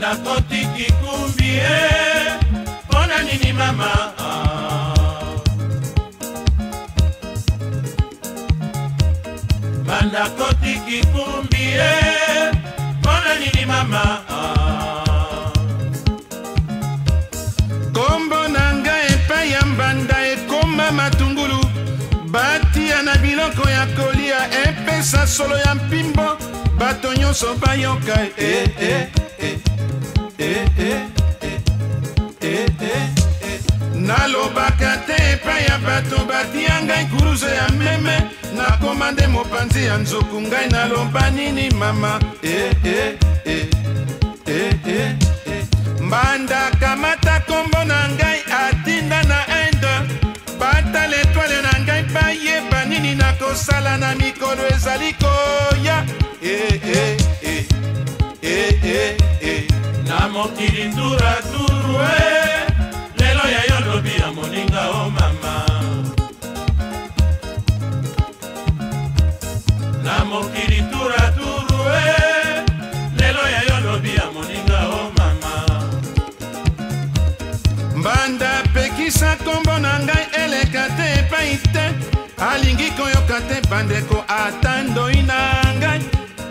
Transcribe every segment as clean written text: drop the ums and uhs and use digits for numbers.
Banda kotiki kumbie Pona nini mama Banda kotiki kumbie Pona nini mama Kombo nanga epa ya mbanda ekoma matungulu Batia na biloko ya kolia epesa solo ya mpimbo Bato nyonso bayoka Nalobaka te epa ya bato batia ngai kuruze ya meme Nakomande mopanzi ya nzoku ngai naloba nini mama Mbanda kamata kombo na ngai atinda na ende Bata l'etoile na ngai bayeba nini nakosala na mikolo ezali koya Na mokili tura turu Lelo ya yo lobi ya moninga o mama Na mokili tura turu Lelo ya yo lobi ya moninga o mama Mbanda pekisa kombo na ngai eleka te epai te Alingi koyoka te bandeko atandoi na ngai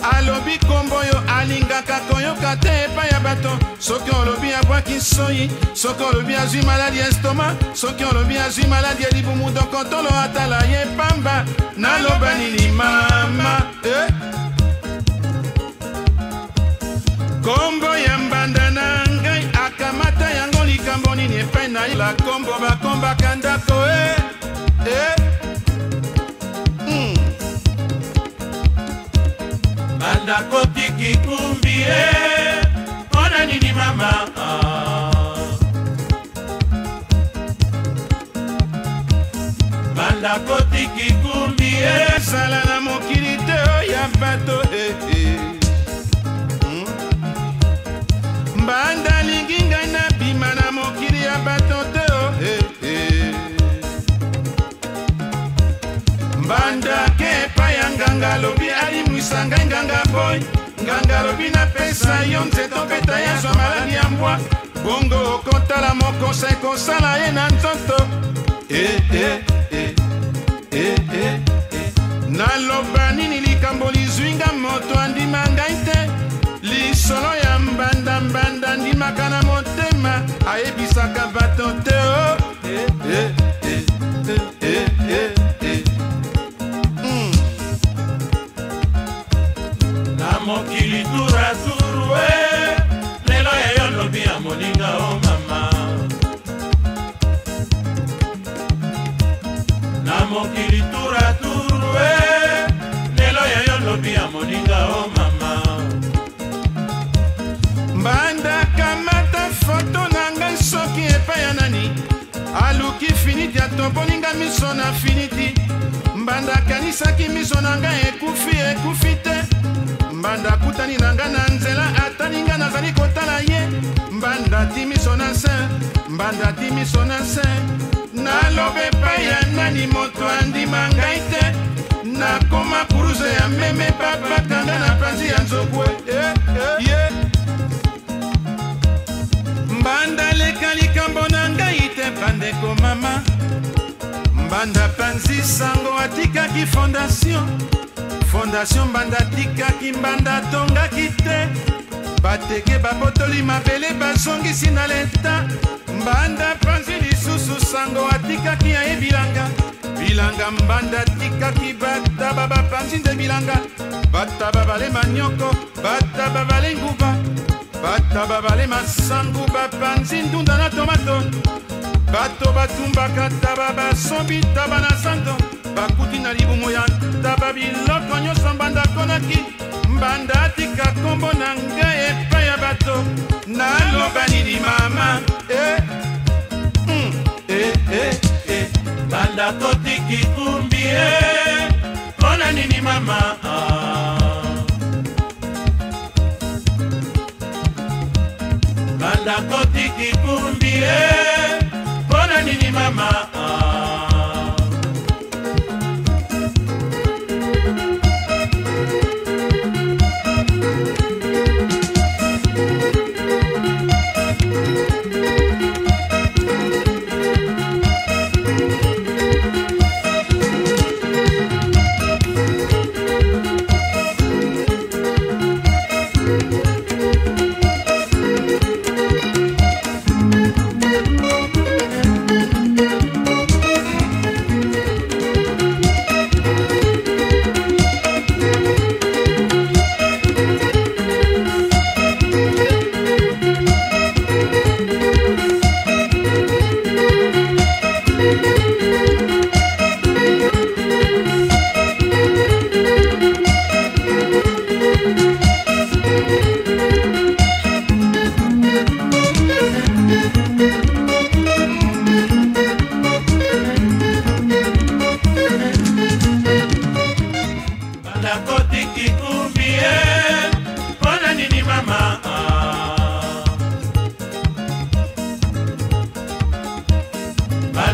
Alobi kombo yo alingaka koyoka te epai ya bato Soki olobi abwaki soyi Soki olobi azwi maladi ya estoma Soki olobi azwi maladi ya libumu dokotolo atala ye pamba Naloba nini mama Kombo ya mbanda na ngai akamata yango likambo nini epai na ye La kombo bakombaka ndako Banda kotiki kumbie Pona nini mama Banda kotiki kumbie Sala na mokili te ya bato Mbanda lingi ngai na bima na mokili ya bato te Mbanda kepa ya nganga lobi alimwisa ngai nganga boy Nganga lobi na pesa yo nzeto peta ya zwa maladi ya mbwa Bongo okotala mokosa ekosala ye na nzoto Naloba nini likambo lizwinga moto andima ngai te Lisolo ya mbanda mbanda ndimaka na motema Ayebisaka bato te Na mokili tura turu Lelo ya yo lobi ya moninga o mama Na mokili tura turu Lelo ya yo lobi ya moninga o mama Mbanda kamata foto na ngai soki epai ya nani Aluki finiti atoponinga miso na finiti Mbanda kanisaki miso na ngai ekufi te Mbanda kutani na ngai na nzela ataninga nazali kotala ye Mbanda ti miso na se Mbanda ti miso na se Nalobe epai ya nani moto andima ngai te Nakoma kuruze ya meme papa kanda na panzi ya nzokwe Mbanda leka likambo na ngai te bandeko mama Mbanda panzi sango atikaki Fondation mbanda tikaki mbanda tongaki te Bateke babotoli mabele bazongisi na leta Mbanda panzi lisusu sango atikaki ya bilanga Bilanga mbanda tikaki bata baba panzi nde bilanga Bata babale manyoko, bata babale nguba Bata babale masangu bapanzi ndunda na tomato Bato batumbaka taba basombi taba na santo Bakuti na libumu ya taba biloko nyonso mbanda konaki Mbanda atika kombo na ngai epai ya bato Naloba nini mama Banda kotiki kumbie Pona nini mama Banda kotiki kumbie Pona nini mama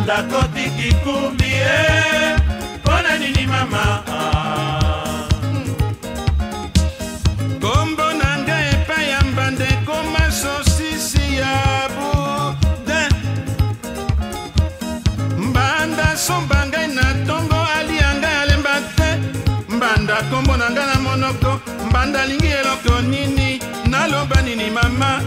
ndako tikikumi mpona nini mama kombo na ngai epai ya mbandeko masosisi ya boudin mbanda somba ngai na ntongo alia ngai alemba te mbanda kombo na ngai na monoko mbanda alingi eloko nini naloba nini mama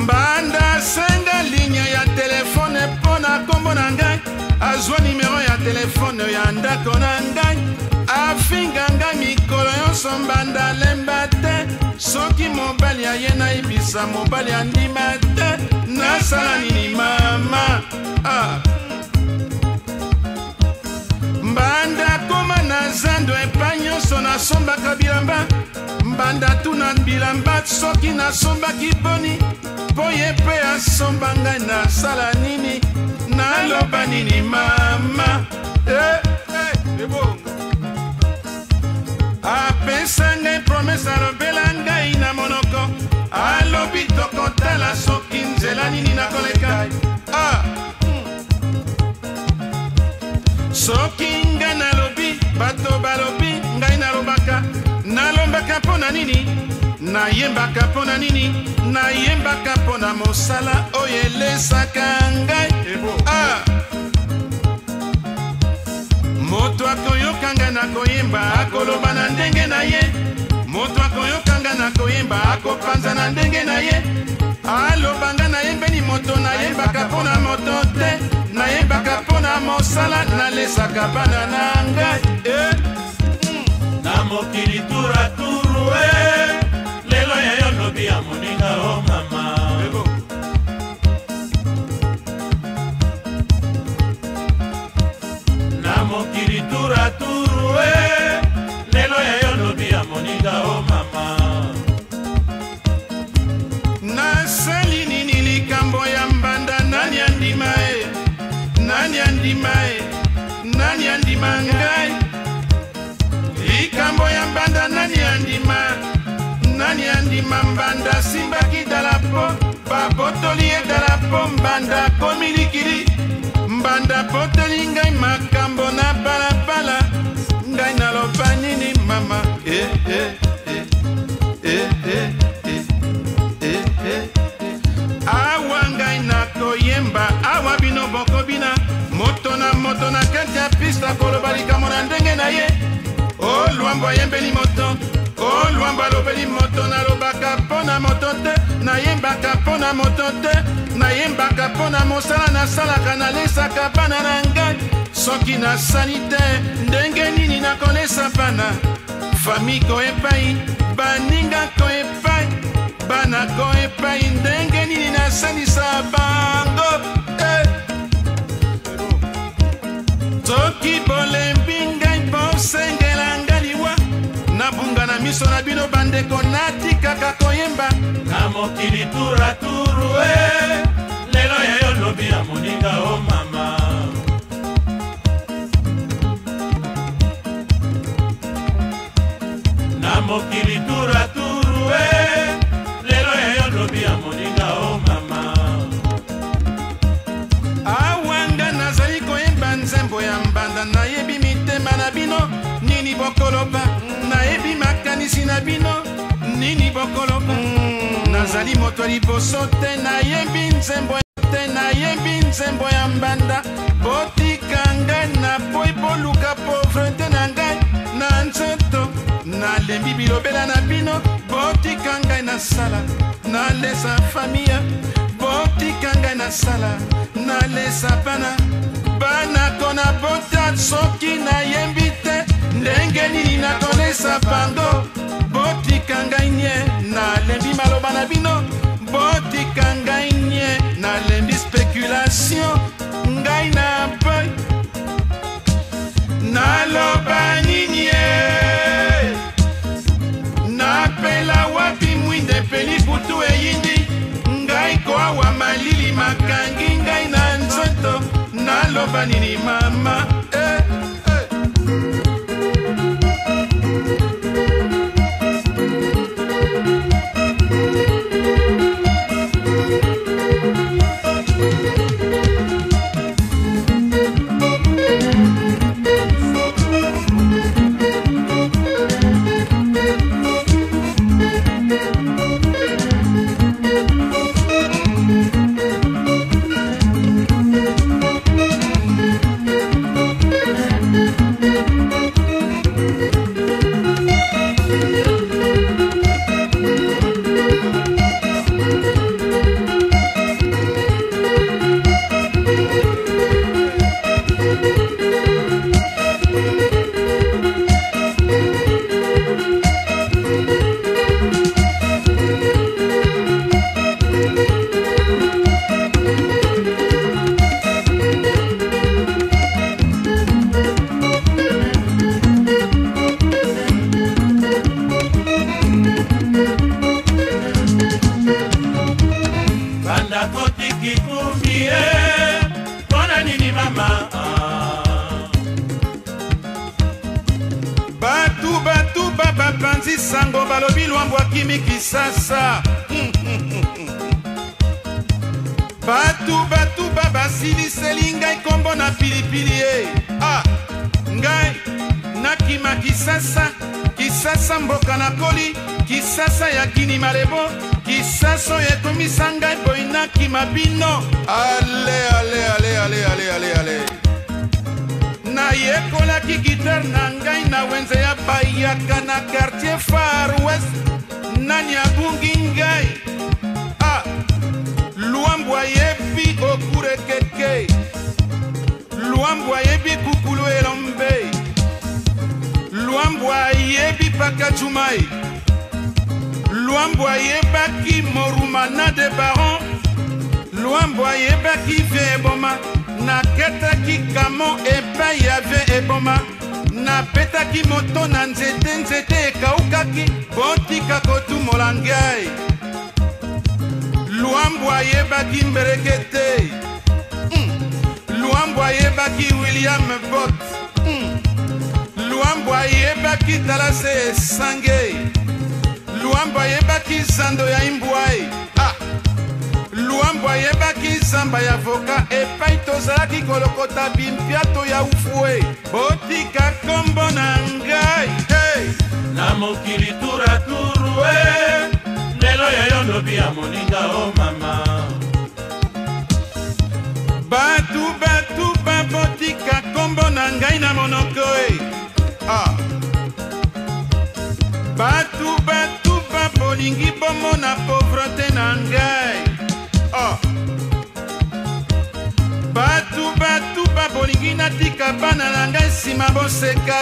mbanda senga ligne ya telefone mpona kombo na ngai azwa nimero ya telefone ya ndako na ngai afinga ngai mikolo nyonso mbanda alemba te soki mobali aye nayebisa mobali andima te nasala nini mama mbanda koma na zando epai nyonso nasombaka bilamba mbanda tuna bilamba soki nasombaki boni mpo ye mpe asomba ngai nasala nini naloba nini mama apesa ngai promese alobela ngai na monoko alobi tokotala soki nzela nini nakoleka soki ngai nalobi bato balobi ngai nalombaka mpo na nini nayembaka mpo na nini nayembaka mpo na mosala oyo elesaka ngai moto akoyoka ngai na koyemba akoloba na ndenge na ye moto akoyoka ngai na koyemba akopanza na ndenge na ye aloba ngai nayembeli moto nayembaka mpo na moto te nayembaka mpo na mosala nalesaka bana na ngai na mokili turaturu lelo yayo lobi ya moninga o mama na mokili turaturu lelo yayo lobi ya moninga o mama nasali nini likambo ya mbanda nani andima nani andima nani andima ngai likambo ya mbanda nani andima mbanda simbaki dalapo babotoli ye dalapo mbanda komilikili mbanda poteli ngai makambo na balabala ngai naloba nini mama awa ngai nakoyemba awa bino bokobina moto na kati ya pista koloba likambo na ndenge na ye olwambo ayembeli moto olwambo alobeli moto nalobaka mpo na moto te nayembaka mpo na moto te nayembaka mpo na mosala nasalaka nalesaka bana na ngai soki nasali te ndenge nini nakolesa bana fami ko epai baninga ko epai bana ko epai ndenge nini nasalisa bango soki bolembi ngai posengela ngai liwa nabunga na miso na bino bandeko natikaka koyemba na mokili turaturu lelo yayo lobi ya moninga o mama na mokili turaturu lelo yayo lobi ya moninga o mama awanga nazali koyemba nzembo ya mbanda nayebi mitema na bino nini bokoloba nayebi makanisi na bino nini bokoloba nazali moto ya liboso te nayebi nzembo ya mbanda botika ngai na po eboluka povrete na ngai na nzoto nalembi bilobela na bino botika ngai nasala nalesa famia botika ngai nasala nalesa bana kona bota soki nayembi te ndenge nini nakolesa bango botika ngai nye nalembi maloba na bino botika ngai nye nalembi speculation ngai na boy naloba nini napela wapi mwinde peli butu eyindi ngai koawa malili makangi ngai na nzoto naloba nini mama balobi lwambo akimi kisasa batu basiliseli ngai kombo na pilipili ye ngai nakima kisasa mboka na koli kisasa ya kini malebo kisasa oyo ekomisa ngai boyi nakima bino ale nayekolaki gitare na ngai na wenze ya bayaka na quartier far west nani abungi ngai lwambo ayebi okurekeke lwambo ayebi kukulu elombe lwambo ayebi pakajumai lwambo ayebaki morumana de baron lwambo ayebaki vie eboma naketaki kamo epai ya vie eboma napetaki moto na nzete ekaukaki botika kotumola ngai lwambo ayebaki mberekete lwambo ayebaki William Bott lwambo ayebaki talase esange lwambo ayebaki zando ya imbwai lwambo ayebaki zamba ya voka epai tozalaki kolokota bimpiato ya ufue botika kombo na ngai na mokili turaturu lelo yayo lobi ya moninga o mama batu babotika kombo na ngai na monoko batu babolingi bomona pauvreté na ngai batu babolingi natika bana na ngai nsima boseka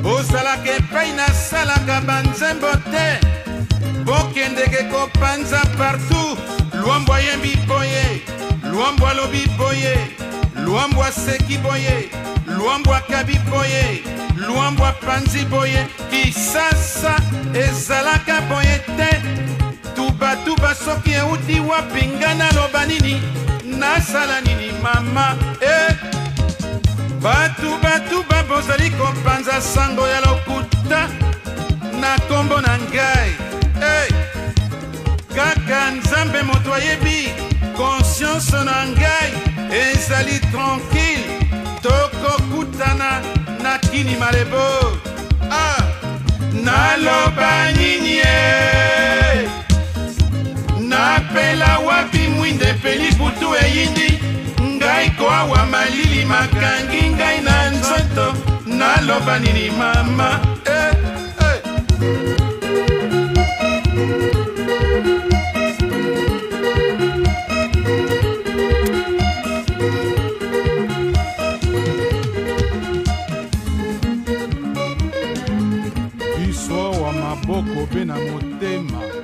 bozalaka epai nasalaka banzembo te bokendeke kopanza partout lwambo ayembi boye lwambo alobi boye lwambo aseki boye lwambo akabi boye lwambo apanzi boye kisasa ezalaka boye te tuba soki euti wapi nga naloba nini nasala nini mama batu bozali kopanza sango ya lokuta na kombo na ngai kaka nzambe moto ayebi conscience na ngai ezali tranquille tokokutana na kini malebo naloba nini napela wapi mwinde peli butu eyindi ngai koawa malili makangi ngai na nzoto naloba nini mama biso wa maboko pe na motema